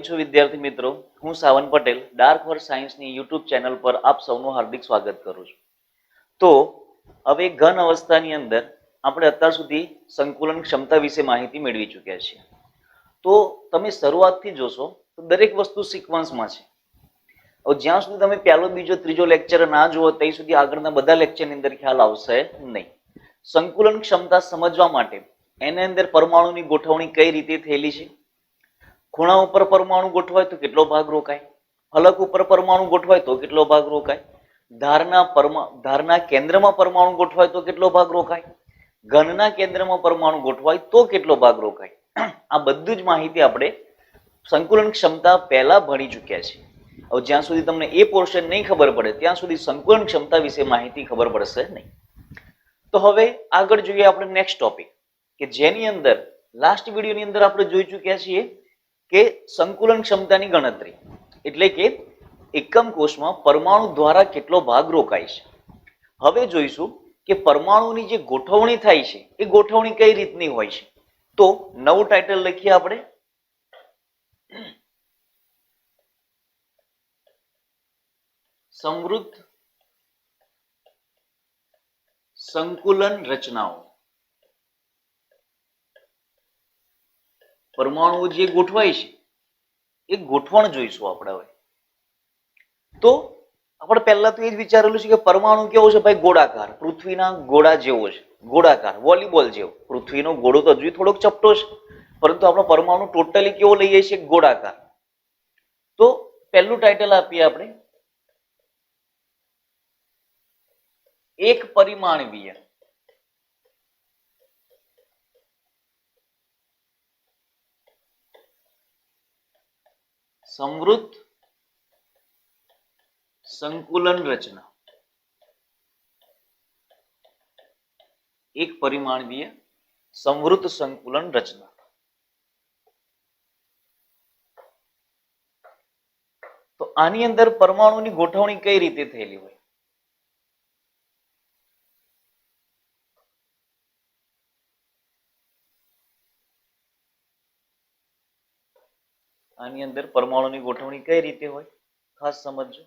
છો વિદ્યાર્થી મિત્રો? હું સાવન પટેલ ડાર્ક વર્ડ સાયન્સની યુટ્યુબ ચેનલ પર આપ સૌનું હાર્દિક સ્વાગત કરું છું. તો હવે ઘન અવસ્થાની અંદર આપણે અત્યાર સુધી સંકુલન ક્ષમતા વિશે માહિતી મેળવી ચૂક્યા છીએ. તો તમે શરૂઆતથી જોશો તો દરેક વસ્તુ સિક્વન્સમાં છે. હવે જ્યાં સુધી તમે પહેલો બીજો ત્રીજો લેક્ચર ના જુઓ ત્યાં સુધી આગળના બધા લેક્ચરની અંદર ખ્યાલ આવશે નહીં. સંકુલન ક્ષમતા સમજવા માટે એની અંદર પરમાણુની ગોઠવણી કઈ રીતે થયેલી છે, ખૂણા ઉપર પરમાણુ ગોઠવાય તો કેટલો ભાગ રોકાય, ફલક ઉપર પરમાણુ ગોઠવાય તો કેટલો ભાગ રોકાય, ધારના કેન્દ્રમાં પરમાણુ ગોઠવાય તો કેટલો ભાગ રોકાય, ઘનના કેન્દ્રમાં પરમાણુ ગોઠવાય તો કેટલો ભાગ રોકાય. આ બધું જ માહિતી આપણે સંકુલન ક્ષમતા પહેલા ભણી ચૂક્યા છીએ. હવે જ્યાં સુધી તમને એ પોર્શન નહીં ખબર પડે ત્યાં સુધી સંકુલન ક્ષમતા વિશે માહિતી ખબર પડશે નહીં. તો હવે આગળ જોઈએ આપણે નેક્સ્ટ ટોપિક કે જેની અંદર લાસ્ટ વિડીયોની અંદર આપણે જોઈ ચૂક્યા છીએ કે સંકુલન ક્ષમતાની ગણતરી એટલે કે એકમ કોષમાં પરમાણુ દ્વારા કેટલો ભાગ રોકાય છે. હવે જોઈશું કે પરમાણુની જે ગોઠવણી થાય છે એ ગોઠવણી કઈ રીતની હોય છે. તો નવું ટાઇટલ લખીએ આપણે, સમૃદ્ધ સંકુલન રચનાઓ. પરમાણુઓ જે ગોઠવાય છે એ ગોઠવણ જોઈશું આપણે. હવે તો આપણે પહેલા તો એ જ વિચારેલું છે કે પરમાણુ કેવો છે ભાઈ, ગોળાકાર, પૃથ્વીના ગોળા જેવો છે, ગોળાકાર, વોલીબોલ જેવો. પૃથ્વીનો ગોળો તો હજુ થોડોક ચપટો છે, પરંતુ આપણો પરમાણુ ટોટલી કેવો લઈએ છીએ, ગોળાકાર. તો પહેલું ટાઇટલ આપીએ આપણે એક પરિમાણીય સમૃદ્ધ સંકુલન રચના. એક પરિમાણીય સમૃદ્ધ સંકુલન રચના. તો આની અંદર પરમાણુની ગોઠવણી કઈ રીતે થયેલી હોય? આની અંદર પરમાણુની ગોઠવણી કઈ રીતે હોય ખાસ સમજજો.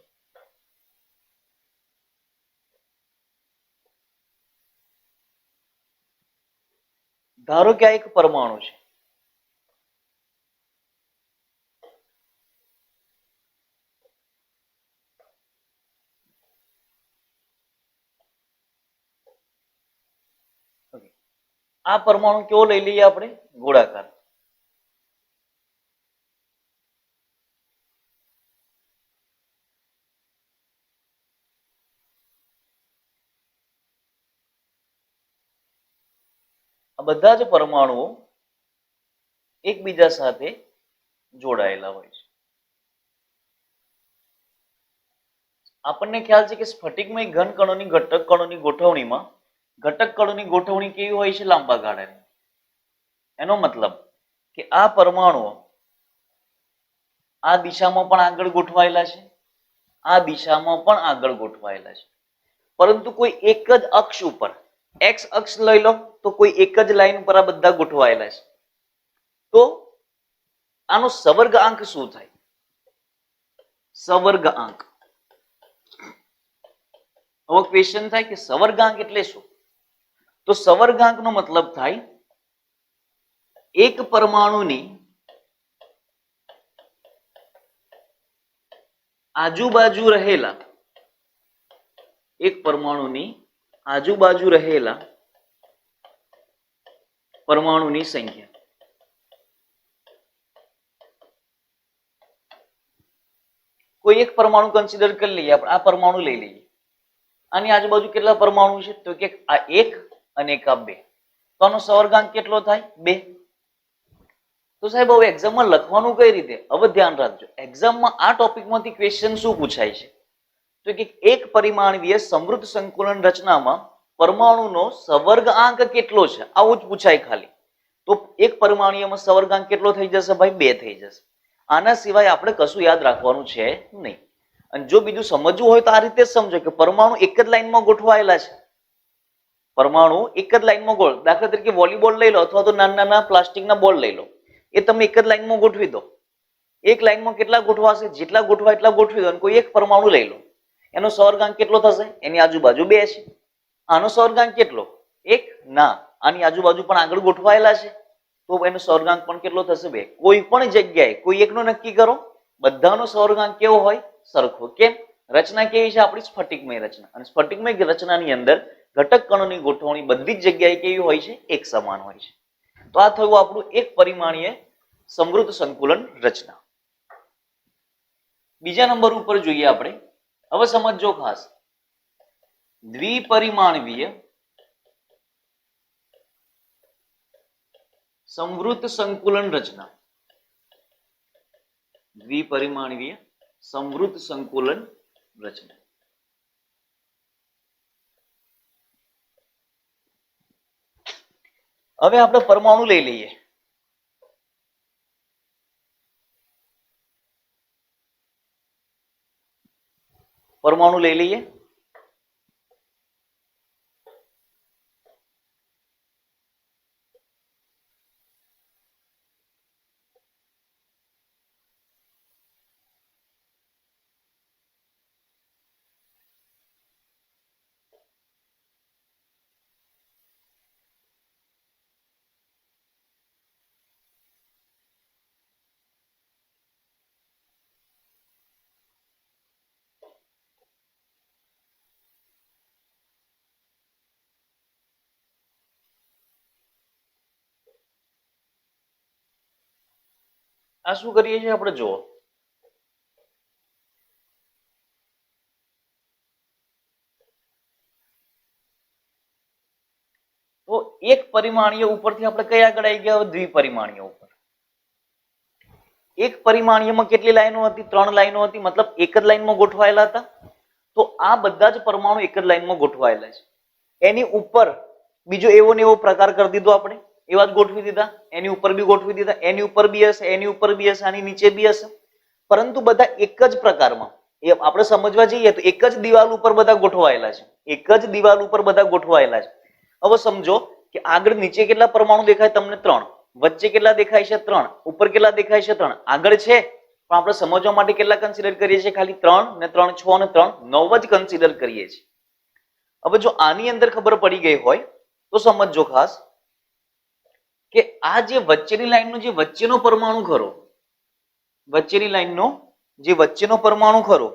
ધારો કે આ એક પરમાણુ છે, આ પરમાણુ કેવો લઈ લઈએ આપણે, ગોળાકાર. આ બધા જ પરમાણુઓ એકબીજા સાથે જોડાયેલા હોય છે. આપણને ખ્યાલ છે કે સ્ફટિકમય ઘન કણોની ઘટક કણોની ગોઠવણીમાં ઘટક કણોની ગોઠવણી કેવી હોય છે, લાંબા ગાળાની. એનો મતલબ કે આ પરમાણુઓ આ દિશામાં પણ આગળ ગોઠવાયેલા છે, આ દિશામાં પણ આગળ ગોઠવાયેલા છે, પરંતુ કોઈ એક જ અક્ષ ઉપર, એક્સ અક્ષ લઈ લો તો કોઈ એક જ લાઈન પર આ બધા ગોઠવાયેલા છે. તો આનો સવર્ગ આંક શું થાય? સવર્ગ આંક. હવે ક્વેશ્ચન થાય કે સવર્ગાંક એટલે શું? તો સવર્ગાંક નો મતલબ થાય એક પરમાણુની આજુબાજુ રહેલા, એક પરમાણુની આજુબાજુ રહેલા પરમાણુની સંખ્યા. કોઈ એક પરમાણુ કન્સિડર કરી લઈએ આપણે, આ પરમાણુ લઈ લઈએ. આની આજુબાજુ કેટલા પરમાણુ છે? તો કે આ એક અને એક આ બે. તો આનો સવર્ગાંક કેટલો થાય? 2. તો સાહેબ હવે એક્ઝામમાં લખવાનું કઈ રીતે? હવે ધ્યાન રાખજો, એક્ઝામમાં આ ટોપિકમાંથી ક્વેશ્ચન શું પૂછાય છે? તો કે એક પરિમાણીય સમૃદ્ધ સંકુલન રચનામાં પરમાણુનો સવર્ગાંક કેટલો છે, આવું જ પૂછાય ખાલી. તો એક પરિમાણીયમાં સવર્ગાંક કેટલો થઈ જશે ભાઈ? 2 થઈ જશે. આના સિવાય આપણે કશું યાદ રાખવાનું છે નહીં. અને જો બીજું સમજવું હોય તો આ રીતે સમજો કે પરમાણુ એક જ લાઈનમાં ગોઠવાયેલા છે. પરમાણુ એક જ લાઈનમાં ગોળ, દાખલા તરીકે વોલીબોલ લઈ લો અથવા તો નાના નાના પ્લાસ્ટિકના બોલ લઈ લો, એ તમે એક જ લાઈનમાં ગોઠવી દો. એક લાઈનમાં કેટલા ગોઠવાશે? જેટલા ગોઠવા એટલા ગોઠવી દો અને કોઈ એક પરમાણુ લઈ લો, એનો સહઅર્ધાંક કેટલો થશે? એની આજુબાજુ 2 છે. આનો સહઅર્ધાંક કેટલો? 1. ના, આની આજુબાજુ પણ આગળ ગોઠવાયેલા છે, તો એનો સહઅર્ધાંક પણ કેટલો થશે? 2. કોઈ પણ જગ્યાએ કોઈ એકનો નક્કી કરો, બધાનો સહઅર્ધાંક કેવો હોય? સરખો. કેમ? રચના કેવી છે આપણી? સ્ફટિકમય રચના. અને સ્ફટિકમય રચનાની અંદર ઘટક કણોની ગોઠવણી બધી જ જગ્યાએ કેવી હોય છે? એક સમાન હોય છે. તો આ થયું આપણું એક પરિમાણીય સમૃદ્ધ સંકુલન રચના. બીજા નંબર ઉપર જોઈએ આપણે. હવે સમજો ખાસ, દ્વિપરિમાણીય સમૃદ્ધ સંકુલન રચના. દ્વિપરિમાણીય સમૃદ્ધ સંકુલન રચના. હવે આપણે પરમાણુ લઈ લઈએ. પરમાણુ લઈ લઈએ. આ શું કરીએ છીએ આપણે? જુઓ, તો એક પરિમાણીય ઉપરથી આપણે કઈ આગળ આવી ગયા? દ્વિપરિમાણીય ઉપર. એક પરિમાણીયમાં કેટલી લાઈનો હતી? 3 લાઈનો હતી, મતલબ એક જ લાઈનમાં ગોઠવાયેલા હતા. તો આ બધા જ પરમાણુ એક જ લાઈનમાં ગોઠવાયેલા છે. એની ઉપર બીજો એવો ને એવો પ્રકાર કરી દીધો આપણે, એવા જ ગોઠવી દીધા. એની ઉપર બી ગોઠવી દીધા, એની ઉપર બી હશે, એની ઉપર બી હશે, આની નીચે બી હશે, પરંતુ બધા એક જ પ્રકારમાં. એ આપણે સમજવા જઈએ તો એક જ દિવાલ ઉપર બધા ગોઠવાયેલા છે. એક જ દિવાલ ઉપર બધા ગોઠવાયેલા છે. હવે સમજો કે આગળ નીચે કેટલા પરમાણુ દેખાય તમને? 3. વચ્ચે કેટલા દેખાય છે? 3. ઉપર કેટલા દેખાય છે? 3. આગળ છે પણ આપણે સમજવા માટે કેટલા કન્સિડર કરીએ છીએ? ખાલી 3 ને 3 6 ને 3 9 જ કન્સિડર કરીએ છીએ. હવે જો આની અંદર ખબર પડી ગઈ હોય તો સમજજો ખાસ કે આ જે વચ્ચેની લાઈનનો જે વચ્ચેનો પરમાણુ ખરો, વચ્ચેની લાઈનનો જે વચ્ચેનો પરમાણુ ખરો,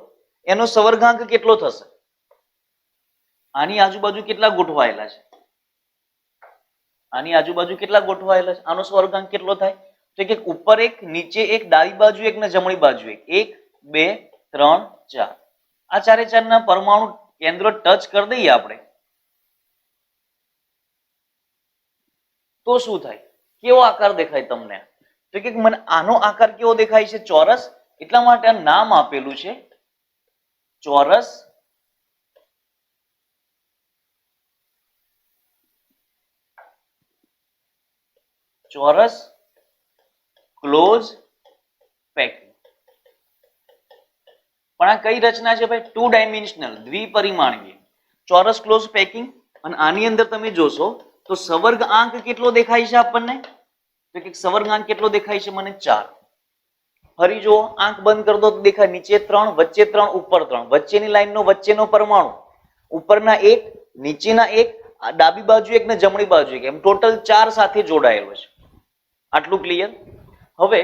એનો સવર્ગાંક કેટલો થશે? આની આજુબાજુ કેટલા ગોઠવાયેલા છે? આની આજુબાજુ કેટલા ગોઠવાયેલા છે? આનો સવર્ગાંક કેટલો થાય? તો કે ઉપર એક, નીચે એક, ડાબી બાજુ એક ને જમણી બાજુ એક. 1 2 3 4. આ ચારે ચારના પરમાણુ કેન્દ્રો ટચ કરી દઈએ આપણે તો શું થાય? કેવો આકાર દેખાય તમને? તો કે મને આનો આકાર કેવો દેખાય છે? ચોરસ. એટલા માટે આ નામ આપેલું છે ચોરસ ચોરસ ક્લોઝ પેકિંગ. પણ આ કઈ રચના છે ભાઈ? 2 ડાયમેન્શનલ, દ્વિપરિમાણીય ચોરસ ક્લોઝ પેકિંગ. અને આની અંદર તમે જોશો તો સવર્ગ આંક કેટલો દેખાય છે આપણને? તો કે સવર્ગ આંક કેટલો દેખાય છે મને? 4. ફરી જુઓ, આંખ બંધ કરી દો તો દેખાય નીચે 3, વચ્ચે 3, ઉપર 3. વચ્ચેની લાઈનનો વચ્ચેનો પરમાણુ ઉપરના 1, નીચેના 1, ડાબી બાજુ 1 ને જમણી બાજુ 1, એમ ટોટલ 4 સાથે જોડાયેલો છે. આટલું ક્લિયર? હવે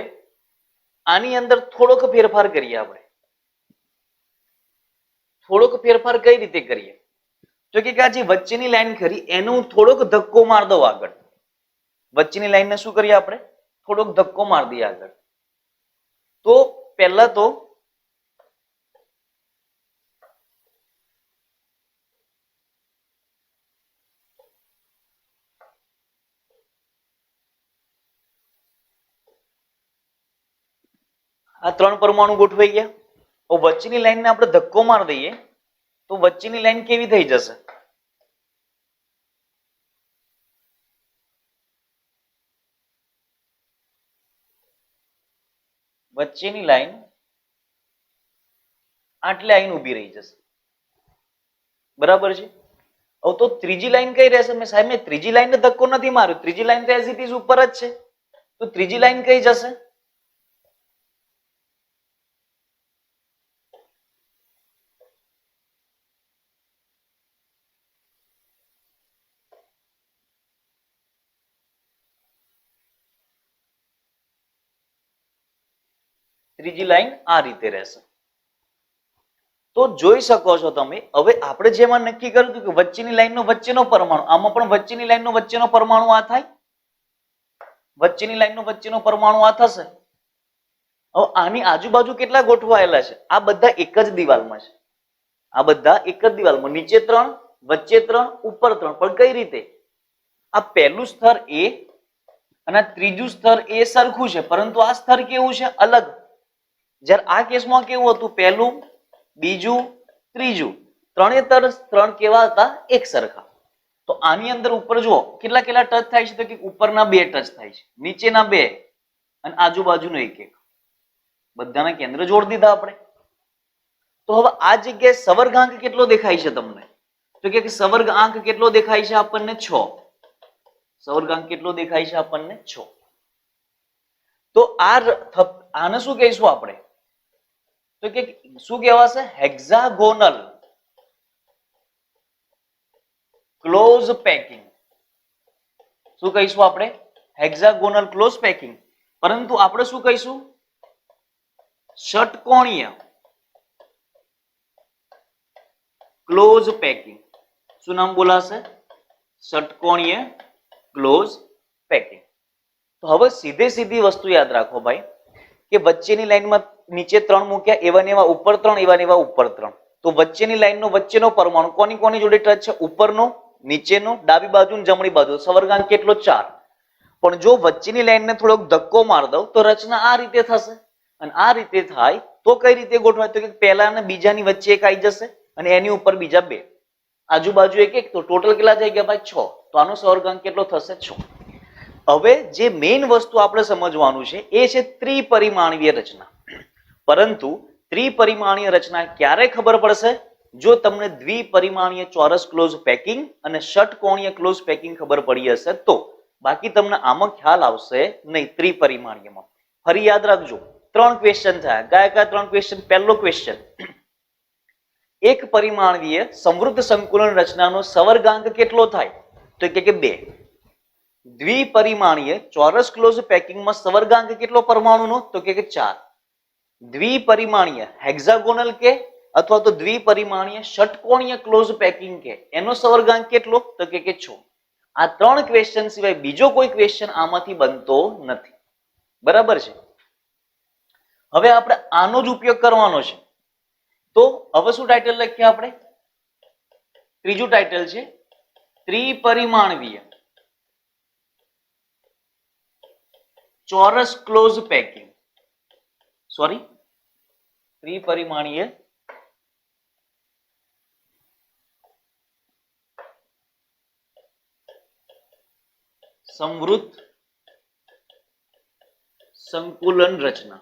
આની અંદર થોડોક ફેરફાર કરીએ આપણે. થોડોક ફેરફાર કઈ રીતે કરીએ? તો કે આ જે વચ્ચેની લાઈન ખરી એનો થોડોક ધક્કો માર દો આગળ. વચ્ચેની લાઈનને શું કરીએ આપણે? થોડોક ધક્કો માર દઈએ આગળ. તો પહેલા તો આ 3 પરમાણુ ગોઠવાઈ ગયા. વચ્ચેની લાઈનને આપણે ધક્કો માર દઈએ તો વચ્ચેની લાઈન કેવી થઈ જશે? વચ્ચેની લાઈન આટલે આવીને ઊભી રહી જશે. બરાબર છે? હવે તો ત્રીજી લાઈન કઈ રહેશે? સાહેબ મેં ત્રીજી લાઈનને ધક્કો નથી માર્યો, ત્રીજી લાઈન તો એઝ ઇટ ઇઝ ઉપર જ છે. તો ત્રીજી લાઈન કઈ જશે? ત્રીજી લાઈન આ રીતે રહેશે. તો જોઈ શકો છો તમે, હવે આપણે જેમાં નક્કી કર્યું હતું કે વચ્ચેની લાઈનનો વચ્ચેનો પરમાણુ, આમાં પણ વચ્ચેની લાઈનનો વચ્ચેનો પરમાણુ આ થાય, વચ્ચેની લાઈનનો વચ્ચેનો પરમાણુ આ થશે. હવે આની આજુબાજુ કેટલા ગોઠવાયેલા છે? આ બધા એક જ દિવાલમાં છે, આ બધા એક જ દિવાલમાં, નીચે 3, વચ્ચે 3, ઉપર 3. પણ કઈ રીતે? આ પહેલું સ્તર એ અને ત્રીજું સ્તર એ સરખું છે, પરંતુ આ સ્તર કેવું છે? અલગ. જ્યારે આ કેસમાં કેવું હતું? પહેલું, બીજું, ત્રીજું, ત્રણે ત્રણ કેવા હતા? એક સરખા. તો આની અંદર ઉપર જુઓ કેટલા કેટલા ટચ થાય છે, તો કે ઉપરના 2 ટચ થાય છે, નીચેના 2 અને આજુબાજુનો 1 1. બધાના કેન્દ્ર જોડી દીધા આપણે. તો હવે આ જગ્યાએ સવર્ગાંક કેટલો દેખાય છે તમને? તો કે સવર્ગાંક કેટલો દેખાય છે આપણને? 6. સવર્ગાંક કેટલો દેખાય છે આપણને? 6. તો આને શું કહીશું આપણે? તો કે શું કહેવાશે? Hexagonal close packing. શું કહીશું આપણે? Hexagonal close packing. પરંતુ આપણે શું કહીશું? ષટકોણીય ક્લોઝ પેકિંગ. શું નામ બોલાશે? ષટકોણીય ક્લોઝ પેકિંગ. તો હવે સીધી વસ્તુ યાદ રાખો ભાઈ, કે વચ્ચેની લાઈનમાં નીચે 3 મૂક્યા, એવા ને એવા ઉપર 3, એવા ને એવા ઉપર 3. તો વચ્ચેની લાઈનનો વચ્ચેનો પરમાણુ કોની કોની જોડે ટચ છે? ઉપરનો, નીચેનો, ડાબી બાજુ ને જમણી બાજુ. સવર્ગાંક કેટલો? 4. પણ જો વચ્ચેની લાઈનને થોડોક ધક્કો માર દઉં તો રચના આ રીતે થશે. અને આ રીતે થાય તો કઈ રીતે ગોઠવાય? તો કે પહેલા અને બીજાની વચ્ચે એક આવી જશે અને એની ઉપર બીજા 2, આજુબાજુ 1 1. તો ટોટલ કેટલા થઈ ગયા ભાઈ? 6. તો આનો સવર્ગાંક કેટલો થશે? 6. હવે જે મેઇન વસ્તુ આપણે સમજવાનું છે એ છે ત્રિપરિમાણીય રચના. પરંતુ ત્રિપરિમાણીય રચના ક્યારે ખબર પડશે? જો તમને દ્વિપરિમાણીય ચોરસ ક્લોઝ પેકિંગ અને ષટકોણીય ક્લોઝ પેકિંગ ખબર પડી હશે તો. બાકી તમને આમાં ખ્યાલ આવશે નહીં ત્રિપરિમાણીયમાં. ફરી યાદ રાખજો, 3 ક્વેશ્ચન થયા. કયા 3 ક્વેશ્ચન? પહેલો ક્વેશ્ચન, એક પરિમાણીય સમૃદ્ધ સંકુલન રચનાનો સવર્ગાંક કેટલો થાય? તો કે 2. દ્વિપરિમાણીય ચોરસ ક્લોઝ પેકિંગમાં સવર્ગાંક કેટલો પરમાણુનો? તો કે 4. દ્વિપરિમાણીય હેક્ઝાગોનલ કે અથવા તો દ્વિપરિમાણીય ષટકોણીય ક્લોઝ પેકિંગ કે એનો સવર્ગાંક કેટલો? તો કે 6. આ 3 ક્વેશ્ચન સિવાય બીજો કોઈ ક્વેશ્ચન આમાંથી બનતો નથી. બરાબર છે? હવે આપણે આનો જ ઉપયોગ કરવાનો છે. તો હવે શું ટાઇટલ લખીએ આપણે? ત્રીજું ટાઇટલ છે ત્રિપરિમાણીય ચોરસ ક્લોઝ પેકિંગ. સોરી, ત્રિપરિમાણીય સમૃદ્ધ સંકુલન રચના.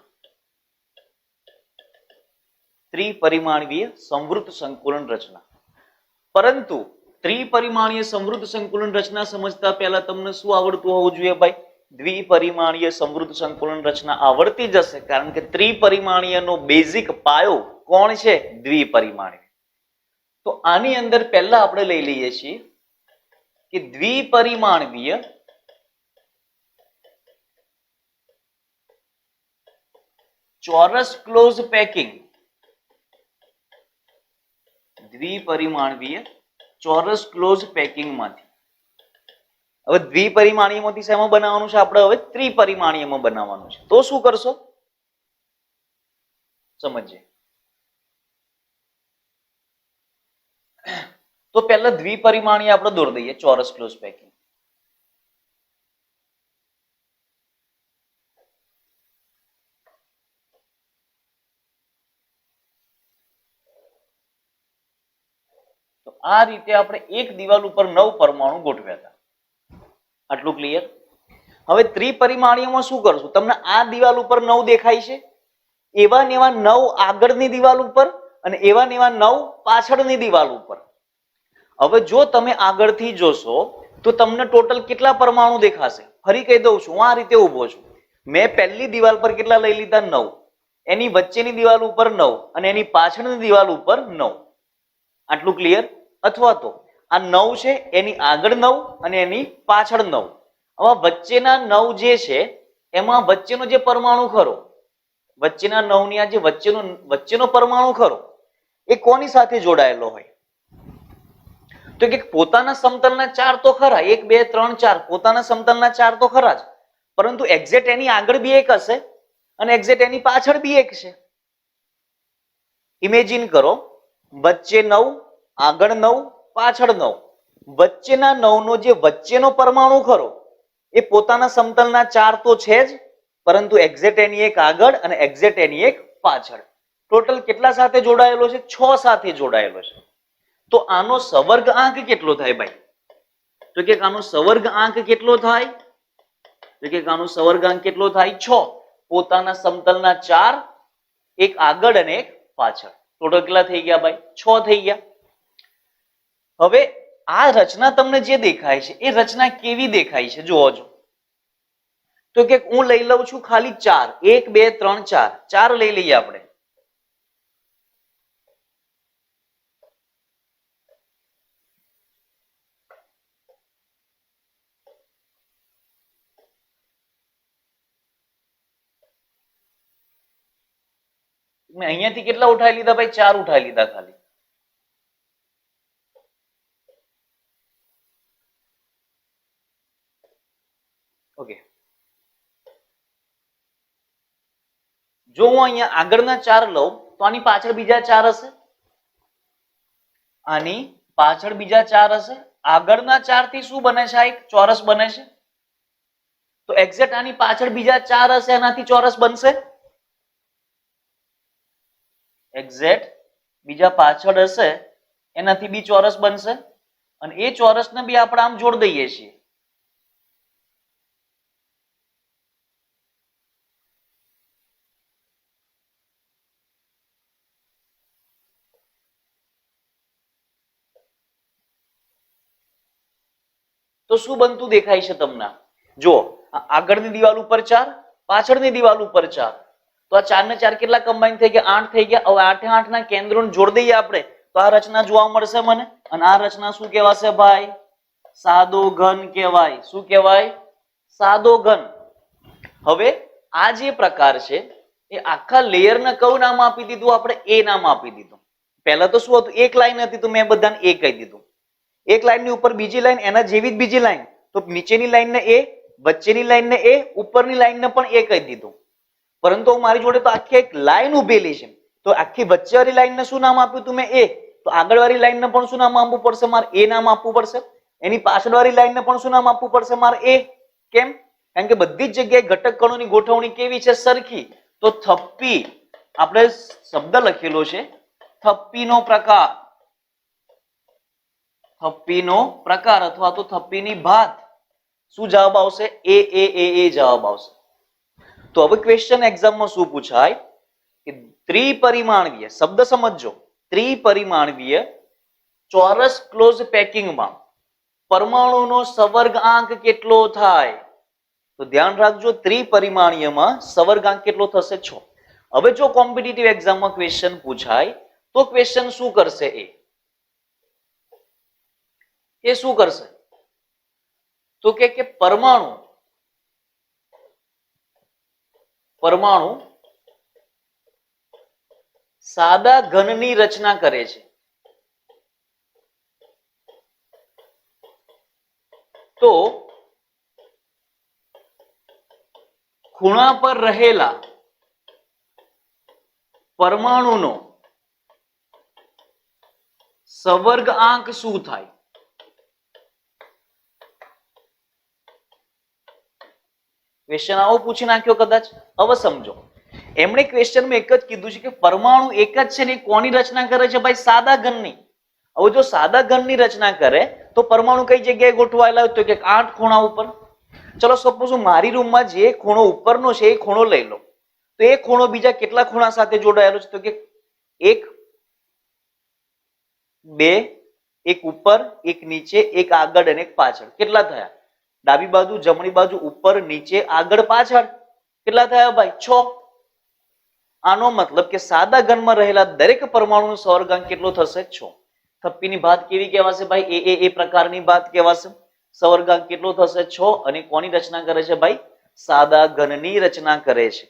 ત્રિપરિમાણીય સમૃદ્ધ સંકુલન રચના. પરંતુ ત્રિપરિમાણીય સમૃદ્ધ સંકુલન રચના સમજતા પહેલા તમને શું આવડતું હોવું જોઈએ ભાઈ? દ્વિપરિમાણીય સમૃદ્ધ સંકુલન રચના આવડતી જશે, કારણ કે ત્રિપરિમાણીયનો બેઝિક પાયો કોણ છે? દ્વિપરિમાણીય. તો આની અંદર પહેલા આપણે લઈ લઈએ છીએ કે દ્વિપરિમાણીય ચોરસ ક્લોઝ પેકિંગ. દ્વિપરિમાણીય ચોરસ ક્લોઝ પેકિંગ માંથી હવે દ્વિપરિમાણીયમાંથી શેમાં બનાવવાનું છે? આપણે હવે ત્રિપરિમાણીયમાં બનાવવાનું છે. તો શું કરશો? સમજીએ. તો પહેલા દ્વિપરિમાણીય આપણે દોરી દઈએ ચોરસ ક્લોઝ પેકિંગ. તો આ રીતે આપણે એક દિવાલ ઉપર 9 પરમાણુ ગોઠવ્યા હતા. આટલું ક્લિયર? હવે ત્રિપરિમાણીયમાં શું કરશું? તમને આ દિવાલ ઉપર 9 દેખાય છે, એવા ને એવા 9 આગળની દિવાલ ઉપર અને એવા ને એવા 9 પાછળની દિવાલ ઉપર. હવે જો તમે આગળથી જોશો તો તમને ટોટલ કેટલા પરમાણુ દેખાશે? ફરી કહી દઉં છું, હું આ રીતે ઉભો છું. મેં પહેલી દિવાલ પર કેટલા લઈ લીધા? 9. એની વચ્ચેની દિવાલ ઉપર 9 અને એની પાછળની દિવાલ ઉપર 9. આટલું ક્લિયર? અથવા તો આ 9 છે, એની આગળ 9 અને એની પાછળ 9. હવે વચ્ચેના 9 જે છે એમાં વચ્ચેનો જે પરમાણુ ખરો વચ્ચેના 9 ની આ જે વચ્ચેનો પરમાણુ ખરો એ કોની સાથે જોડાયેલો હોય? તો કે પોતાના સમતલના 4 તો ખરા, 1 2 3 4 પોતાના સમતલના 4 તો ખરા જ, પરંતુ એક્ઝેક્ટ એની આગળ બી એક હશે અને એક્ઝેક્ટ એની પાછળ બી એક છે. ઇમેજિન કરો, વચ્ચે 9, આગળ 9, પાછળ 9. વચ્ચેના 9 નો જે વચ્ચેનો પરમાણુ ખરો એ પોતાના સમતલના 4 તો છે જ, પરંતુ એક્ઝેક્ટ એની એક આગળ અને એક્ઝેક્ટ એની એક પાછળ. ટોટલ કેટલા સાથે જોડાયેલો છે? 6 સાથે જોડાયેલો છે. તો આનો સવર્ગ આંક કેટલો થાય ભાઈ? તો કે આનો સવર્ગ આંક કેટલો થાય? તો કે આનો સવર્ગ આંક કેટલો થાય? 6. પોતાના સમતલના 4, એક આગળ અને એક પાછળ. ટોટલ કેટલા થઈ ગયા ભાઈ? 6 થઈ ગયા. હવે આ રચના તમને જે દેખાય છે એ રચના કેવી દેખાય છે જોવો છો. તો કે હું લઈ લઉં છું ખાલી 4, 1 2 3 4, 4 લઈ લઈએ આપણે. મેં અહીંયાથી કેટલા ઉઠાવી લીધા ભાઈ? 4 ઉઠાવી લીધા ખાલી. ઓકે, જો હું અહીંયા આગળના 4 લઉં તો આની પાછળ બીજા 4 હશે, આની પાછળ બીજા 4 હશે. આગળના 4 થી શું બને છે? આ એક ચોરસ બને છે. તો એક્ઝેક્ટ આની પાછળ બીજા 4 હશે, એનાથી ચોરસ બનશે. એક્ઝેક્ટ બીજા પાછળ હશે એનાથી બી ચોરસ બનશે, અને એ ચોરસને બી આપણે આમ જોડી દઈએ છીએ. તો શું બનતું દેખાય છે તમને? જો આગળની દિવાલ ઉપર 4, પાછળની દિવાલ ઉપર 4. તો આ 4 ને 4 કેટલા કમ્બાઈન થઈ ગયા? 8 થઈ ગયા. હવે 8 8 ના કેન્દ્રોને જોડી દઈએ આપણે તો આ રચના જોવા મળશે મને. અને આ રચના શું કહેવાશે ભાઈ? સાદો ઘન કહેવાય. શું કહેવાય? સાદો ઘન. હવે આ જે પ્રકાર છે એ આખા લેયરને કયું નામ આપી દીધું આપણે? એ નામ આપી દીધું. પહેલા તો શું હતું? એક લાઈન હતી તો મેં બધાને એ કહી દીધું. એક લાઈનની ઉપર બીજી લાઈન, એના જેવી જ બીજી લાઈન, તો નીચેની લાઈનને એ, વચ્ચેની લાઈનને એ, ઉપરની લાઈનને પણ એ કહી દીધું. પરંતુ મારી જોડે તો આખી એક લાઈન ઉભેલી છે, તો આખી વચ્ચેવાળી લાઈનને શું નામ આપ્યું તું મેં? એ. તો આગળવાળી લાઈનને પણ શું નામ આપવું પડશે? મારે એ નામ આપવું પડશે. એની પાછળવાળી લાઈનને પણ શું નામ આપવું પડશે? મારે એ. કેમ? કારણ કે બધી જ જગ્યાએ ઘટક કણોની ગોઠવણી કેવી છે? સરખી. તો થપ્પી, આપણે શબ્દ લખેલો છે થપ્પીનો પ્રકાર, થપ્પીનો પ્રકાર અથવા તો થપ્પીની ભાત. શું જવાબ આવશે? એ જવાબ આવશે. તો હવે ક્વેશ્ચન એક્ઝામમાં શું પૂછાય કે ત્રિપરિમાણીય, શબ્દ સમજજો, ત્રિપરિમાણીય ચોરસ ક્લોઝ પેકિંગમાં પરમાણુનો સવર્ગ આંક કેટલો થાય? તો ધ્યાન રાખજો, ત્રિપરિમાણીયમાં સવર્ગ આંક કેટલો થશે? 6. હવે જો કોમ્પિટિટિવ એક્ઝામમાં ક્વેશ્ચન પૂછાય તો ક્વેશ્ચન શું કરશે? એ શું કરશે? તો કે પરમાણુ સાદા ઘનની રચના કરે છે. તો ખૂણા પર રહેલા પરમાણુનો સવર્ગ આંક શું થાય? ક્વેશ્ચન આવો પૂછી નાખ્યો કદાચ. હવે સમજો, એમણે ક્વેશ્ચનમાં એક જ કીધું છે કે પરમાણુ એક જ છે ને કોની રચના કરે છે ભાઈ? સાદા ઘનની. હવે જો સાદા ઘનની રચના કરે તો પરમાણુ કઈ જગ્યાએ ગોઠવાયેલા હોય? તો કે 8 ખૂણા ઉપર. ચલો સપોઝ મારી રૂમમાં જે ખૂણો ઉપરનો છે એ ખૂણો લઈ લો, તો એ ખૂણો બીજા કેટલા ખૂણા સાથે જોડાયેલો છે? તો કે 1 2, એક ઉપર, એક નીચે, એક આગળ અને એક પાછળ. કેટલા થયા? ડાબી બાજુ, જમણી બાજુ, ઉપર, નીચે, આગળ, પાછળ. કેટલા થયા ભાઈ? 6. આનો મતલબ કે સાદા ઘનમાં રહેલા દરેક પરમાણુનો સવર્ગાંક કેટલો થશે? 6. થપ્પીની ભાત કેવી કહેવાશે ભાઈ? એ પ્રકારની ભાત કહેવાશે. સવર્ગાંક કેટલો થશે? 6. અને કોની રચના કરે છે ભાઈ? સાદા ઘનની રચના કરે છે.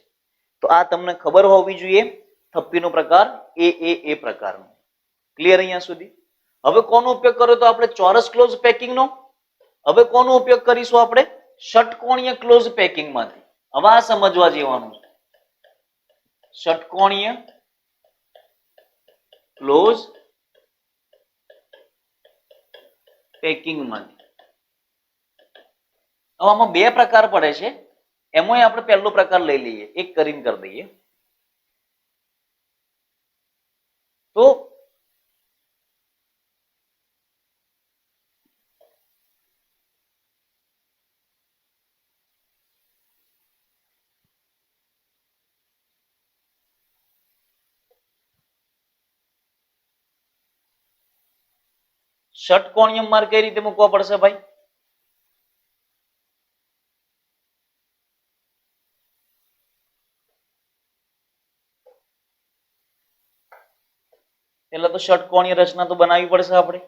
તો તો આ તમને ખબર હોવી જોઈએ. થપ્પીનો પ્રકાર એ પ્રકારનો. ક્લિયર અહીંયા સુધી? હવે કોનો ઉપયોગ કર્યો તો આપણે ચોરસ ક્લોઝ પેકિંગનો. હવે કોનો ઉપયોગ કરીશું આપણે? ષટકોણીય ક્લોઝ પેકિંગમાંથી. હવે આ સમજવા જેવાનું છે. ષટકોણીય ક્લોઝ પેકિંગમાંથી. હવે આમાં બે પ્રકાર પડે છે. એમાં આપણે પહેલો પ્રકાર લઈ લઈએ, એક કરીને કરી દઈએ. તો ષટકોણીય માર્ગ કઈ રીતે મૂકવા પડશે ભાઈ? એટલે તો ષટકોણીય રચના તો બનાવવી પડશે આપણે.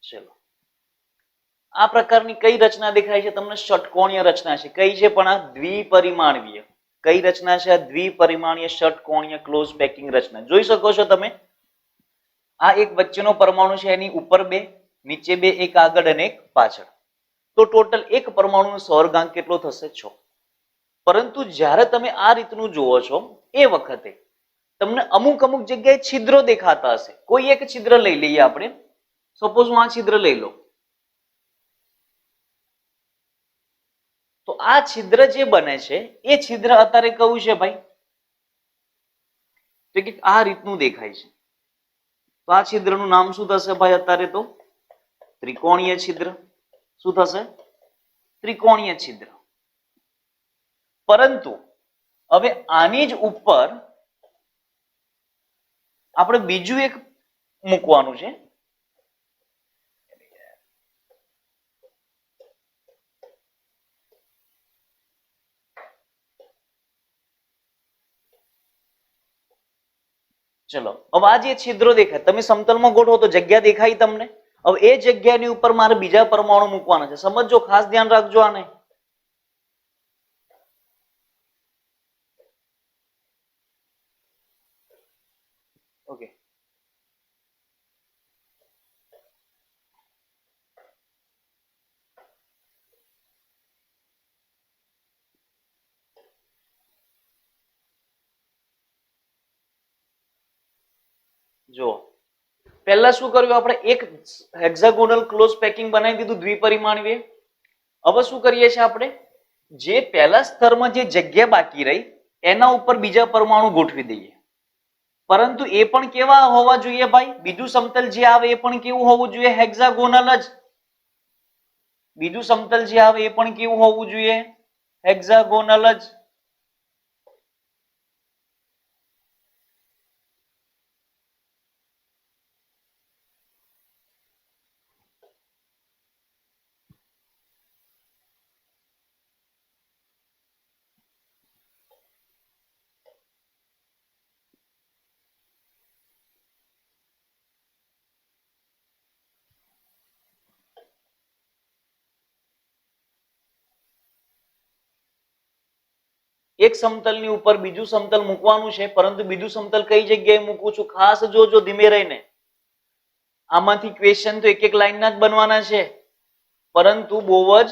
ચલો, આ પ્રકારની કઈ રચના દેખાય છે તમને? ષટકોણીય રચના છે. કઈ છે પણ? આ દ્વિપરિમાણીય. કઈ રચના છે? દ્વિપરિમાણીય ષટકોણીય ક્લોઝ પેકિંગ રચના. જોઈ શકો છો તમે, આ એક વચ્ચેનો પરમાણુ છે, એની ઉપર બે, નીચે બે, એક આગળ અને એક પાછળ. તો ટોટલ એક પરમાણુનો સહઅર્ધાંક કેટલો થશે? 6. પરંતુ જ્યારે તમે આ રીતનું જુઓ છો એ વખતે તમને અમુક અમુક જગ્યાએ છિદ્રો દેખાતા હશે. કોઈ એક છિદ્ર લઈ લઈએ આપણે. સપોઝ હું આ છિદ્ર લઈ લઉં. તો આ છિદ્ર જે બને છે એ છિદ્ર અત્યારે કયું છે ભાઈ? તો કે આ રીતનું દેખાય છે. તો આ છિદ્રનું નામ શું થશે ભાઈ? અત્યારે તો ત્રિકોણીય છિદ્ર. શું થશે? ત્રિકોણીય છિદ્ર. પરંતુ હવે આની જ ઉપર આપણે બીજું એક મૂકવાનું છે. ચલો, હવે આ જે છિદ્રો દેખાય, તમે સમતલમાં ગોઠવો તો જગ્યા દેખાય તમને. હવે એ જગ્યાની ઉપર મારે બીજા પરમાણુ મૂકવાના છે. સમજો, ખાસ ધ્યાન રાખજો આને. ઓકે, જો પહેલા શું કર્યું આપણે? એક હેક્સાગોનલ ક્લોઝ પેકિંગ બનાવી દીધું દ્વિપરિમાણીય. હવે શું કરીએ છીએ આપણે? જે પહેલા સ્તરમાં જે જગ્યા બાકી રહી એના ઉપર બીજા પરમાણુ ગોઠવી દઈએ. પરંતુ એ પણ કેવા હોવા જોઈએ ભાઈ? બીજું સમતલ જે આવે એ પણ કેવું હોવું જોઈએ? હેક્સાગોનલ જ. બીજું સમતલ જે આવે એ પણ કેવું હોવું જોઈએ? હેક્સાગોનલ જ. એક સમતલની ઉપર બીજું સમતલ મૂકવાનું છે, પરંતુ બીજું સમતલ કઈ જગ્યાએ મૂકું છું? ખાસ જોજો ધીમે રહીને. આમાંથી ક્વેશ્ચન તો એક એક લાઈનના જ બનવાના છે, પરંતુ બહુ જ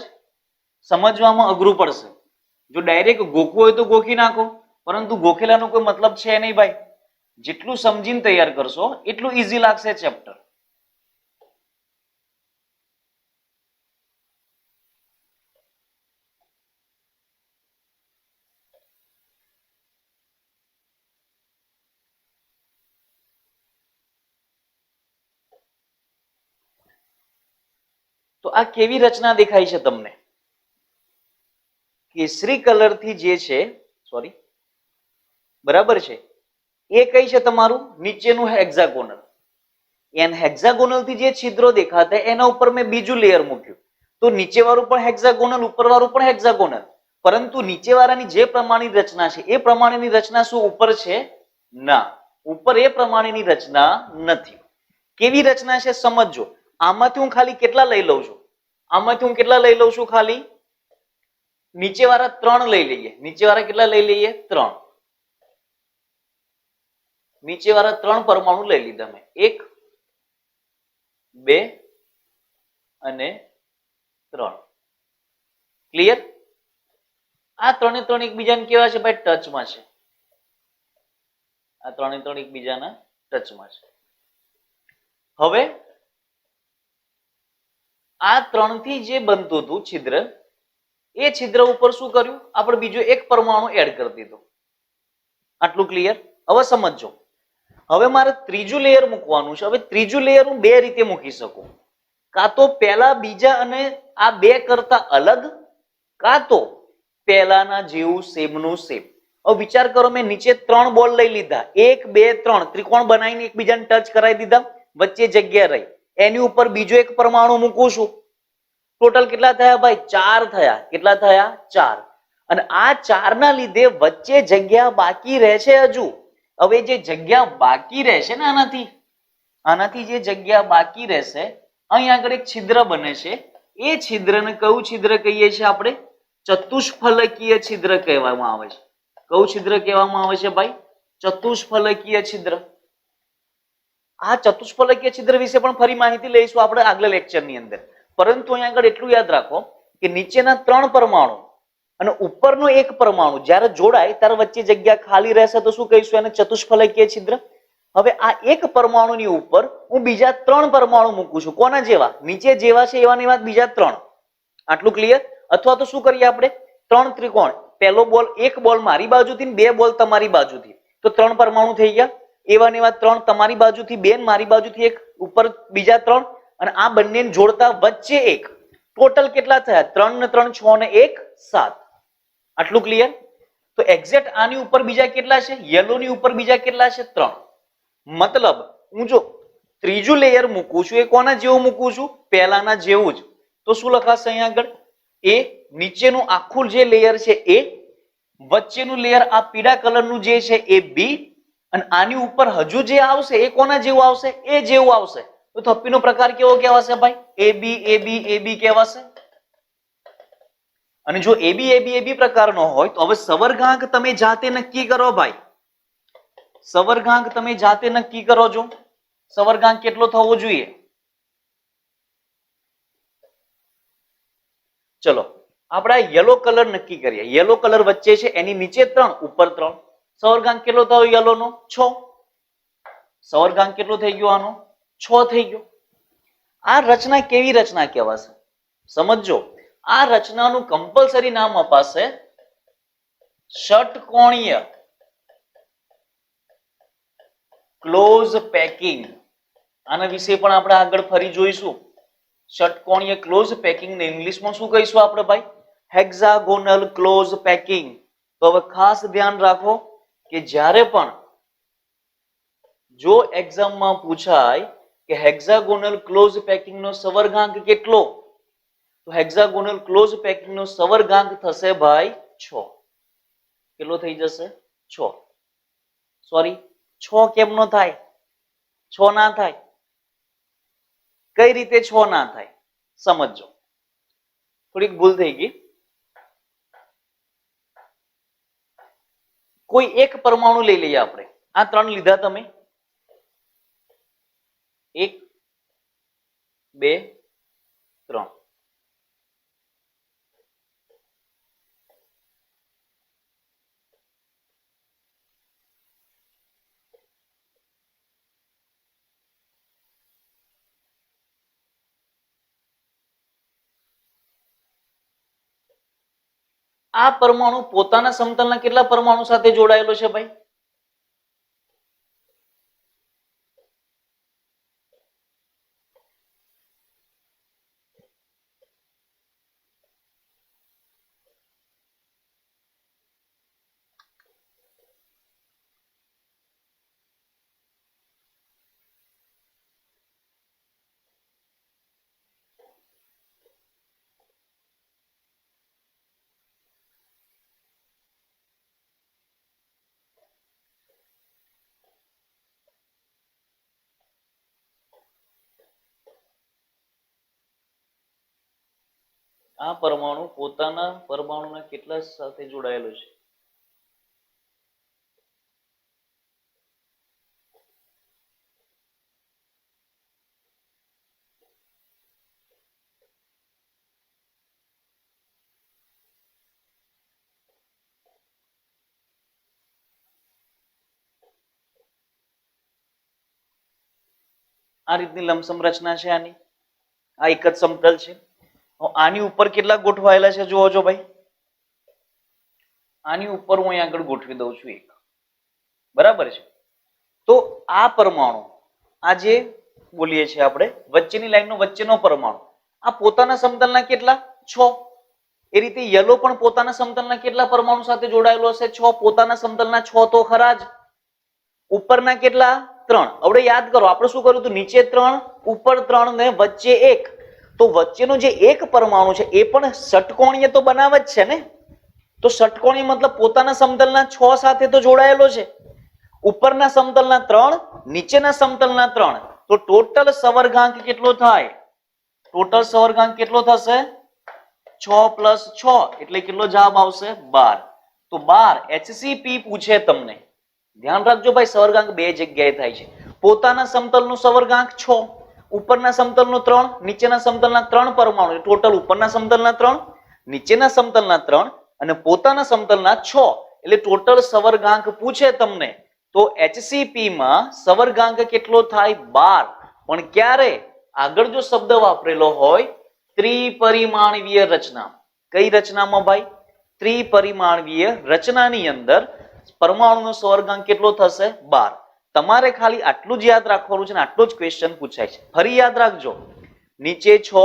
સમજવામાં અઘરું પડશે. જો ડાયરેક્ટ ગોખવું હોય તો ગોખી નાખો, પરંતુ ગોખેલાનો કોઈ મતલબ છે નહીં ભાઈ. જેટલું સમજીને તૈયાર કરશો એટલું ઈઝી લાગશે ચેપ્ટર. તો આ કેવી રચના દેખાય છે તમને? કેસરી કલર થી જે છે, સોરી, બરાબર છે, એ કઈ છે તમારું નીચેનું હેક્ઝાગોનલ. એન હેક્ઝાગોનલ થી જે છિદ્રો દેખાતા એના ઉપર મેં બીજું લેયર મૂક્યું. તો નીચે વાળું પણ હેક્ઝાગોનલ, ઉપર વાળું પણ હેક્ઝાગોનલ, પરંતુ નીચે વાળાની જે પ્રમાણેની રચના છે એ પ્રમાણેની રચના શું ઉપર છે? ના, ઉપર એ પ્રમાણેની રચના નથી. કેવી રચના છે સમજજો. આમાંથી હું ખાલી કેટલા લઈ લઉં છું? આમાંથી હું કેટલા લઈ લઉં છું? ખાલી નીચે વાળા 3 લઈ લઈએ. નીચે વાળા કેટલા લઈ લઈએ? 3. નીચે વાળા 3 પરમાણુ લઈ લીધા મેં. 1, 2 અને 3. ક્લિયર? આ 3 3 એકબીજાને કેવા છે ભાઈ? ટચમાં છે. આ 3 3 એકબીજાના ટચમાં છે. હવે આ 3 થી જે બનતું હતું છિદ્ર, એ છિદ્ર ઉપર શું કર્યું? આપણે બીજો એક પરમાણુ એડ કરી દીધો. આટલું ક્લિયર? હવે સમજો. હવે મારે ત્રીજું લેયર મૂકવાનું છે. હવે ત્રીજું લેયર હું બે રીતે મૂકી શકું. કાં તો પહેલા બીજા અને આ બે કરતા અલગ, કાં તો પહેલાના જેવું સેમનું સેમ. હવે વિચાર કરો, મેં નીચે 3 બોલ લઈ લીધા, 1 2 3 ત્રિકોણ બનાવીને એકબીજાને ટચ કરાવી દીધા, વચ્ચે જગ્યા રહી. એની ઉપર બીજો એક પરમાણુ મૂકું છું. ટોટલ કેટલા થયા ભાઈ? 4 થયા. કેટલા થયા? 4. અને આ 4 ના લીધે વચ્ચે જગ્યા બાકી રહે છે હજુ. હવે જે જગ્યા બાકી રહેશે ને આનાથી જે જગ્યા બાકી રહેશે, અહીં આગળ એક છિદ્ર બને છે. એ છિદ્રને કયું છિદ્ર કહીએ છીએ આપણે? ચતુષ્ફલકીય છિદ્ર કહેવામાં આવે છે. કયું છિદ્ર કહેવામાં આવે છે ભાઈ? ચતુષ્ફલકીય છિદ્ર. આ ચતુષ્ફલકીય છિદ્ર વિશે પણ ફરી માહિતી લઈશું આપણે આગલા લેક્ચરની અંદર. પરંતુ અહીં આગળ એટલું યાદ રાખો કે નીચેના 3 પરમાણુ અને ઉપરનો એક પરમાણુ જ્યારે જોડાય ત્યારે વચ્ચે જગ્યા ખાલી રહેશે તો શું કહીશું? એને ચતુષ્ફલકીય છિદ્ર. હવે આ એક પરમાણુની ઉપર હું બીજા 3 પરમાણુ મૂકું છું. કોના જેવા? નીચે જેવા છે એવા ને એવા બીજા 3. આટલું ક્લિયર? અથવા તો શું કરીએ આપણે? 3 ત્રિકોણ, પહેલો બોલ, એક બોલ મારી બાજુથી ને 2 બોલ તમારી બાજુથી, તો 3 પરમાણુ થઈ ગયા. એવા ને એવા 3 તમારી બાજુથી 2 ને મારી બાજુથી 1, ઉપર બીજા 3, અને આ બંનેને જોડતા વચ્ચે એક. ટોટલ કેટલા થયા? 3 ને 3 6 ને 1 7. આટલું ક્લિયર? તો એક્ઝેક્ટ આની ઉપર બીજા કેટલા છે? યલોની ઉપર બીજા કેટલા છે? 3. મતલબ હું જો ત્રીજું લેયર મૂકું છું એ કોના જેવું મૂકું છું? પહેલાના જેવું જ. તો શું લખાશે અહીંયા આગળ? એ નીચેનું આખું જે લેયર છે એ, વચ્ચેનું લેયર આ પીળા કલરનું જે છે એ બી, અને આની ઉપર હજુ જે આવશે એ કોના જેવું આવશે? એ જેવું આવશે. તો થપ્પીનો પ્રકાર કેવો કહેવાશે ભાઈ? એબી એબી એબી કહેવાશે. અને જો એબી એબી એબી પ્રકારનો હોય તો હવે સવર્ગાંક તમે જાતે નક્કી કરો ભાઈ. સવર્ગાંક તમે જાતે નક્કી કરો છો. સવર્ગાંક કેટલો થવો જોઈએ? ચલો આપણે યલો કલર નક્કી કરીએ. યલો કલર વચ્ચે છે, એની નીચે 3, ઉપર 3. સવર્ગાંક કેટલો થયો યલોનો? 6. સવર્ગાંક કેટલો થઈ ગયો આનો? 6 થઈ ગયો. આ રચના કેવી રચના કહેવાશે? સમજો. આ રચનાનું કમ્પલસરી નામ અપાશે ષટકોણીય ક્લોઝ પેકિંગ. આના વિશે પણ આપણે આગળ ફરી જોઈશું. ષટકોણીય ક્લોઝ પેકિંગ ને ઇંગ્લિશમાં શું કહીશું આપણે ભાઈ? Hexagonal close packing. તો હવે ખાસ ધ્યાન રાખો કે જ્યારે પણ જો એક્ઝામમાં પૂછાય કે હેક્ઝાગોનલ ક્લોઝ પેકિંગ નો સવર્ગાંક કેટલો, તો હેક્ઝાગોનલ ક્લોઝ પેકિંગ નો સવર્ગાંક થશે ભાઈ 6. કેટલો થઈ જશે? 6. સોરી, 6 કેમ નો થાય? 6 ના થાય. કઈ રીતે 6 ના થાય સમજો. થોડીક ભૂલ થઈ ગઈ. કોઈ એક પરમાણુ લઈ લઈએ આપણે. આ 3 લીધા તમે, 1 2 3. આ પરમાણુ પોતાના સમતલના કેટલા પરમાણુ સાથે જોડાયેલો છે ભાઈ? આ પરમાણુ પોતાના પરમાણુના કેટલા સાથે જોડાયેલો છે? આ રીતની લંબસમ રચના છે આની. આ એક જ સમતલ છે. આની ઉપર કેટલા ગોઠવાયેલા છે જુઓ છો ભાઈ. આની ઉપર હું અહીં આગળ ગોઠવી દઉં છું એક. બરાબર છે. તો આ પરમાણુ આ જે બોલીએ છીએ આપણે વચ્ચેની લાઈનનો વચ્ચેનો પરમાણુ આ પોતાના સમતલના કેટલા? 6. એ રીતે યલો પણ પોતાના સમતલના કેટલા પરમાણુ સાથે જોડાયેલો હશે? 6. પોતાના સમતલના 6 તો ખરા જ. ઉપરના કેટલા? 3. હવે યાદ કરો આપણે શું કર્યું હતું? નીચે 3 ઉપર 3 ને વચ્ચે 1. તો વચ્ચેનો જે એક પરમાણુ છે એ પણ ષટકોણીય તો બનાવે જ છે ને. તો ષટકોણીય મતલબ પોતાના સમતલના 6 સાથે તો જોડાયેલો છે. ઉપરના સમતલના 3 નીચેના સમતલના 3 તો ટોટલ સવર્ગાંક કેટલો થાય? ટોટલ સવર્ગાંક કેટલો થશે? 6 + 6 એટલે કેટલો જવાબ આવશે? 12. તો 12 HCP પૂછે તમને. ધ્યાન રાખજો ભાઈ સવર્ગાંક બે જગ્યાએ થાય છે. પોતાના સમતલનો સવર્ગાંક 6, ઉપરના સમતલનો 3, નીચેના સમતલના 3 પરમાણુ ટોટલ ઉપરના સમતલના 3, નીચેના સમતલના 3 અને પોતાના સમતલના 6 એટલે ટોટલ સવર્ગાંક પૂછે તમને તો HCP માં સવર્ગાંક કેટલો થાય? 12. પણ ક્યારે? આગળ જો શબ્દ વાપરેલો હોય ત્રિપરિમાણીય રચના. કઈ રચનામાં ભાઈ? ત્રિપરિમાણીય રચનાની અંદર પરમાણુનો સવર્ગાંક કેટલો થશે? 12. તમારે ખાલી આટલું જ યાદ રાખવાનું છે ને આટલો જ ક્વેશ્ચન પૂછાય છે. ફરી યાદ રાખજો. નીચે 6,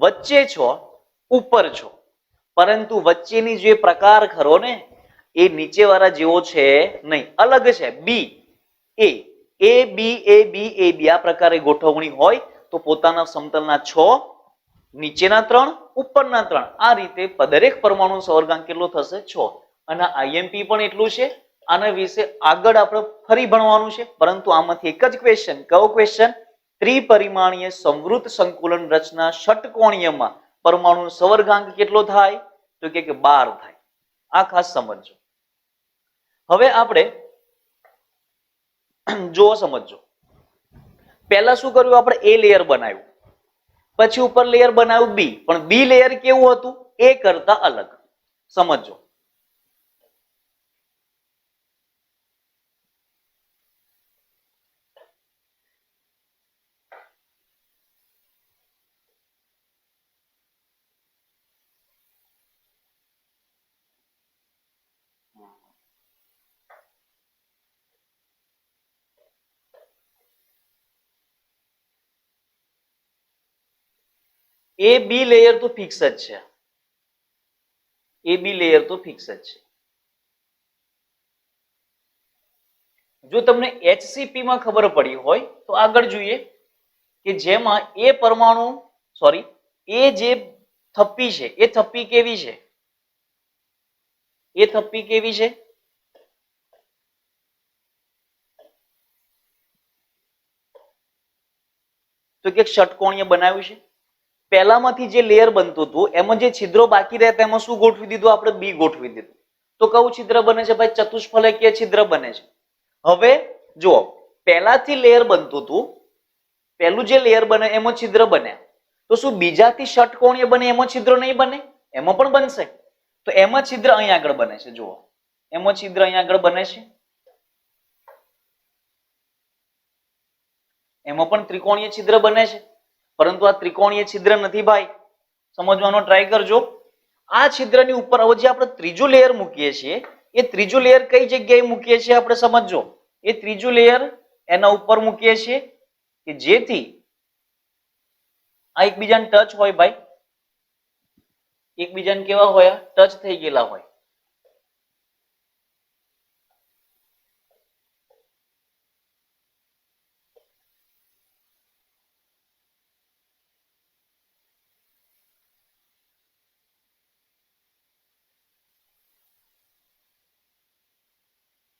વચ્ચે 6, ઉપર 6. પરંતુ વચ્ચેની જે પ્રકાર ખરો ને એ નીચેવાળા જેવો છે નહીં, અલગ છે. બી એ એ બી એ બી એ બી આ પ્રકારે ગોઠવણી હોય તો પોતાના સમતલના 6, નીચેના 3, ઉપરના 3 આ રીતે દરેક પરમાણુ સવર્ગાંક કેટલો થશે? 6. અને આઈએમપી પણ એટલું છે. આના વિશે આગળ આપણે ફરી ભણવાનું છે પરંતુ આમાંથી એક જ ક્વેશ્ચન. કયો ક્વેશ્ચન? ત્રિપરિમાણીય સંવૃત સંકુલન રચના ષટકોણીયમાં પરમાણુ સવર્ગાંક કેટલો થાય? તો કે 12 થાય. આ ખાસ સમજજો. હવે આપણે જો સમજો. પહેલા શું કર્યું? આપણે એ લેયર બનાવ્યું, પછી ઉપર લેયર બનાવ્યું બી. પણ બી લેયર કેવું હતું? એ કરતા અલગ. સમજો. એ બી લેયર તો ફિક્સ જ છે. એ બી લેયર તો ફિક્સ જ છે. જો તમને HCP માં ખબર પડી હોય તો આગળ જોઈએ કે જેમાં એ પરમાણુ એ જે થપ્પી છે એ થપ્પી કેવી છે? એ થપ્પી કેવી છે? તો કે ષટકોણીય બનાવ્યું છે. પહેલામાંથી જે લેયર બનતું હતું એમાં જે છિદ્રો બાકી રહેતા એમાં શું ગોઠવી દીધું? આપણે બી ગોઠવી દીધું. તો કયું છિદ્ર બને છે ભાઈ? ચતુષ્ફલકીય છિદ્ર બને છે. હવે જો પહેલાથી લેયર બનતું હતું, પહેલું જે લેયર બને એમાં છિદ્ર બન્યા તો શું બીજાથી ષટકોણીય બને એમાં છિદ્રો નહીં બને? એમાં પણ બનશે. તો એમાં છિદ્ર અહીં આગળ બને છે. જુઓ એમાં છિદ્ર અહીં આગળ બને છે. એમાં પણ ત્રિકોણીય છિદ્ર બને છે. પરંતુ આ ત્રિકોણીય છિદ્ર નથી ભાઈ. સમજવાનો ટ્રાય કરજો. આ છિદ્રની ઉપર હવે જે આપણે ત્રીજું લેયર મૂકીએ છીએ એ ત્રીજું લેયર કઈ જગ્યાએ મૂકીએ છીએ આપણે સમજજો. એ ત્રીજું લેયર એના ઉપર મૂકીએ છીએ કે જેથી આ એકબીજાને ટચ હોય ભાઈ. એકબીજાને કેવા હોય? ટચ થઈ ગયેલા હોય.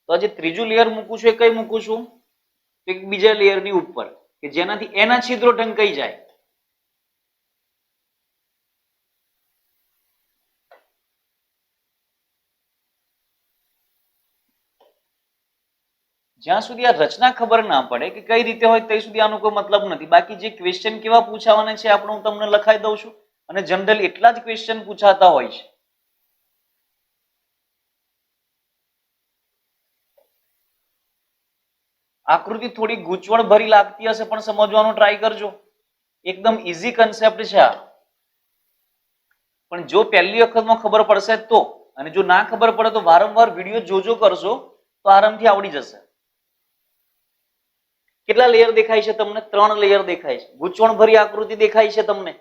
તો આ જે ત્રીજું લેયર મૂકું છું એ કઈ મૂકું છું? એક બીજા લેયરની ઉપર કે જેનાથી એના છિદ્રો ઢંકાઈ જાય. જ્યાં સુધી આ રચના ખબર ના પડે કે કઈ રીતે હોય ત્યાં સુધી આનો કોઈ મતલબ નથી. બાકી જે ક્વેશ્ચન કેવા પૂછાવાના છે આપણે હું તમને લખાઈ દઉં છું, અને જનરલી એટલા જ ક્વેશ્ચન પૂછાતા હોય છે. આકૃતિ થોડી ગૂંચવણ ભરી લાગતી હશે પણ સમજવાનો ટ્રાય કરજો. એકદમ ઈઝી કન્સેપ્ટ છે આ, પણ જો પહેલી વખતમાં ખબર પડશે તો, અને જો ના ખબર પડે તો વારંવાર વિડીયો જોજો કરશો તો આરામથી આવડી જશે. કેટલા લેયર દેખાય છે તમને? 3 લેયર દેખાય છે. ગૂંચવણ ભરી આકૃતિ દેખાય છે તમને?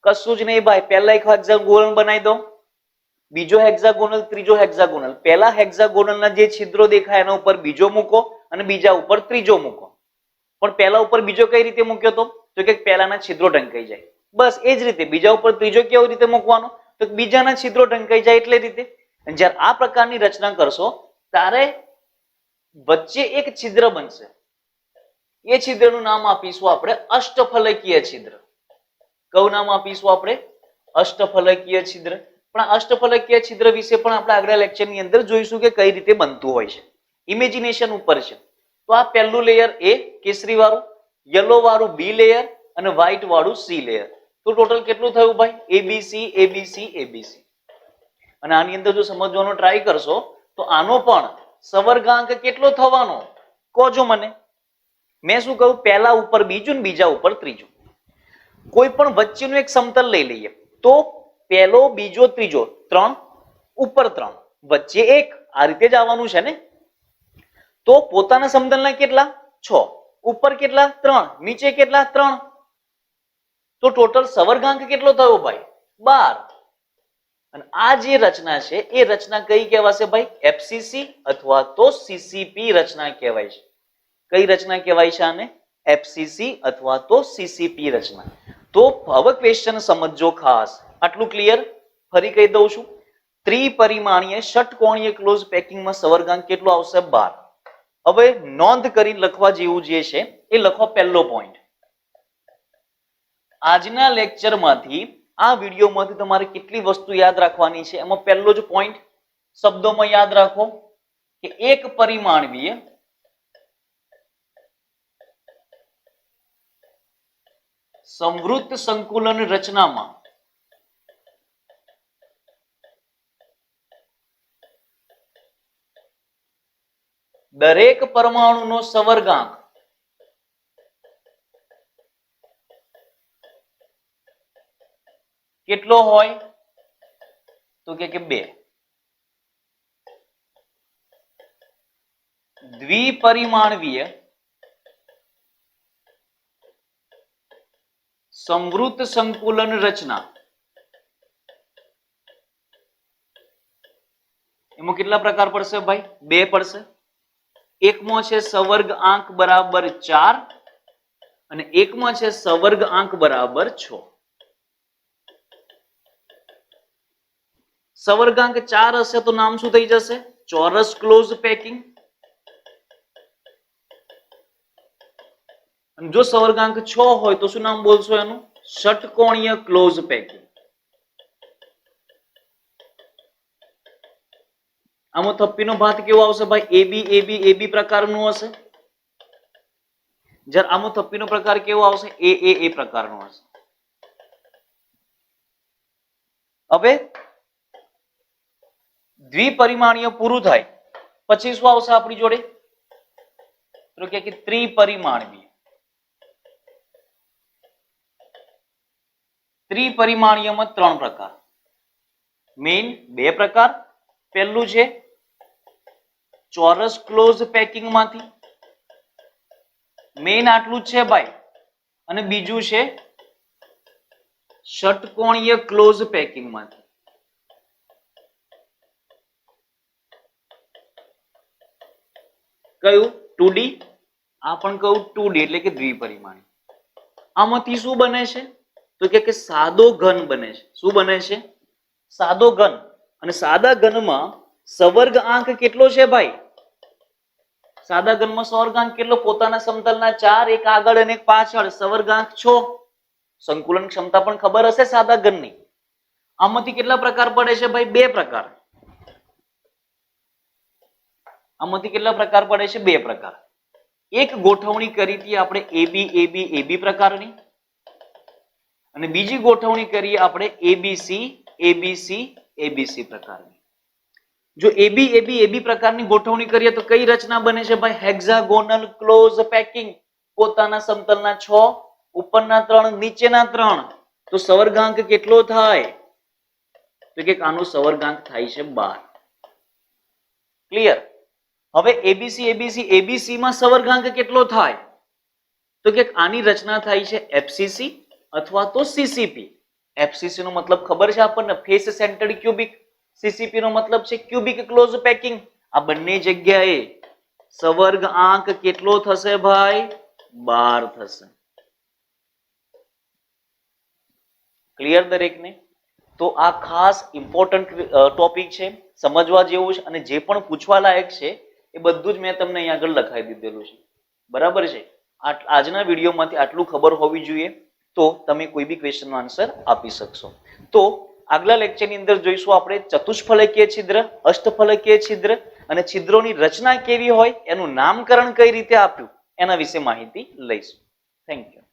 કશું જ નહીં ભાઈ. પહેલા એક હેક્સાગોનલ બનાવી દો, બીજો હેક્સાગોનલ, ત્રીજો હેક્સાગોનલ. પહેલા હેક્સાગોનલના જે છિદ્રો દેખાય એના ઉપર બીજો મૂકો અને બીજા ઉપર ત્રીજો મૂકો. પણ પહેલા ઉપર બીજો કઈ રીતે મૂક્યો તો કે પહેલાના છિદ્રો ઢંકાઈ જાય. બસ એ જ રીતે બીજા ઉપર ત્રીજો કેવી રીતે મૂકવાનો? તો બીજાના છિદ્રો ઢંકાઈ જાય એટલે રીતે. જ્યારે આ પ્રકારની રચના કરશો ત્યારે વચ્ચે એક છિદ્ર બનશે. એ છિદ્રનું નામ આપીશું આપણે અષ્ટફલકીય છિદ્ર. કયું નામ આપીશું આપણે? અષ્ટફલકીય છિદ્ર. પણ આ અષ્ટફલકીય છિદ્ર વિશે પણ આપણે આગલા લેક્ચરની અંદર જોઈશું કે કઈ રીતે બનતું હોય છે. ઇમેજિનેશન ઉપર છે. તો આ પહેલું લેયર એ કેસરી વાળું, યલો વાળું બી લેયર અને વ્હાઈટ વાળું સી લેયર. તો ટોટલ કેટલું થયું ભાઈ? ABC ABC ABC. અને આની અંદર જો સમજવાનો ટ્રાય કરશો તો આનો પણ સવર્ગાંક કેટલો થવાનો કહો મને. મેં શું કહ્યું? પહેલા ઉપર બીજું ને બીજા ઉપર ત્રીજું. કોઈ પણ વચ્ચેનું એક સમતલ લઈ લઈએ તો પહેલો બીજો ત્રીજો 3 ઉપર 3 વચ્ચે 1 આ રીતે જ આવવાનું છે ને. તો પોતાના સમતલના કેટલા? 6, ઉપર કેટલા? 3, નીચે કેટલા? 3. તો ટોટલ સવર્ગાંક કેટલો થયો ભાઈ? 12. અને આ જે રચના છે એ રચના કઈ કહેવાશે ભાઈ? એફસીસી અથવા તો સીસીપી રચના કહેવાય છે. કઈ રચના કહેવાય છે આને? એફસીસી અથવા તો સીસીપી રચના. તો હવે ક્વેશ્ચન સમજજો ખાસ. આટલું ક્લિયર? ફરી કહી દઉં છું. ત્રિપરિમાણીય ષટકોણીય ક્લોઝ પેકિંગમાં સવર્ગાંક કેટલો આવશે? 12. હવે નોંધ કરી લખવા જેવું જે છે એ લખો. પહેલો પોઈન્ટ આજના લેક્ચરમાંથી, આ વિડીયોમાંથી તમારે કેટલી વસ્તુ યાદ રાખવાની છે એમાં પહેલો જ પોઈન્ટ શબ્દોમાં યાદ રાખો કે એક પરિમાણીય સંવૃત્ત સંકુલન રચનામાં દરેક પરમાણુનો સવર્ગાંક કેટલો હોય? તો કે 2. દ્વિપરિમાણીય સંવૃત્ત સંકુલન રચના એમાં કેટલા પ્રકાર પડશે ભાઈ? 2 પડશે. એકમાં છે સવર્ગ આંક બરાબર 4 અને એકમાં છે સવર્ગ આંક બરાબર 6. સવર્ગાંક 4 હશે તો નામ શું થઈ જશે? ચોરસ ક્લોઝ પેકિંગ. અને જો સવર્ગાંક 6 હોય તો શું નામ બોલશો એનું? ષટકોણીય ક્લોઝ પેકિંગ. આમાં થપ્પીનો ભાત કેવો આવશે ભાઈ? એબી એબી એબી પ્રકારનું હશે. જ્યારે આમાં થપ્પીનો પ્રકાર કેવો આવશે? એ પ્રકારનો હશે. હવે દ્વિપરિમાણીય પૂરું થાય પછી શું આવશે આપણી જોડે? તો કે ત્રિપરિમાણીય. ત્રિપરિમાણીયમાં 3 પ્રકાર. મેઇન 2 પ્રકાર. પહેલું છે ચોરસ ક્લોઝ પેકિંગ માંથી, મેઇન આટલું જ છે ભાઈ. અને બીજું છે ષટકોણીય ક્લોઝ પેકિંગ માંથી. કયું? 2D. આ પણ કયું? 2D એટલે કે દ્વિપરિમાણીય. આમાંથી શું બને છે? તો કે સાદો ઘન બને છે. શું બને છે? સાદો ઘન. અને સાદા ઘનમાં સવર્ગ આંક કેટલો છે ભાઈ? સાદા ઘનમાં સવર્ગાંક કેટલો? પોતાના સમતલના 4, એક આગળ અને એક પાછળ. સવર્ગાંક 6. સંકુલન ક્ષમતા પણ ખબર હશે સાદા ઘનની. આમાંથી કેટલા પ્રકાર પડે છે ભાઈ? 2 પ્રકાર. આમાંથી કેટલા પ્રકાર પડે છે? બે પ્રકાર. એક ગોઠવણી કરી હતી આપણે એબી એબી એબી પ્રકારની, અને બીજી ગોઠવણી કરીએ આપણે એબીસી એબીસી એબીસી પ્રકારની. જો એબી એબી એબી પ્રકારની ગોઠવણી કરીએ તો કઈ રચના બને છે ભાઈ? હેક્સાગોનલ ક્લોઝ પેકિંગ. પોતાના સમતલના 6, ઉપરના 3, નીચેના 3. તો સવર્ગાંક કેટલો થાય? તો કે આનો સવર્ગાંક થાય છે 12. ક્લિયર? હવે એબીસી એબીસી એબીસી માં સવર્ગાંક કેટલો થાય? તો કે આની રચના થાય છે એફસીસી અથવા તો સીસીપી. એફસીસી નો મતલબ ખબર છે આપણને? Face centred cubic. સીસીપી નો મતલબ છે ક્યુબિક ક્લોઝ પેકિંગ. આ બંને જગ્યાએ સવર્ગાંક કેટલો થશે ભાઈ? 12 થશે. ક્લિયર દરેકને? તો આ ખાસ ઇમ્પોર્ટન્ટ ટોપિક છે, સમજવા જેવું છે, અને જે પણ પૂછવા લાયક છે એ બધું જ મેં તમને અહીંયા આગળ લખાઈ દીધેલું છે. બરાબર છે? આજના વિડીયોમાંથી આટલું ખબર હોવી જોઈએ તો તમે કોઈ બી ક્વેશ્ચનનો આન્સર આપી શકશો. તો આગલા લેક્ચરની અંદર જોઈશું આપણે ચતુષ્ફલકીય છિદ્ર, અષ્ટફલકીય છિદ્ર અને છિદ્રોની રચના કેવી હોય, એનું નામકરણ કઈ રીતે આપ્યું, એના વિશે માહિતી લઈશું. Thank you.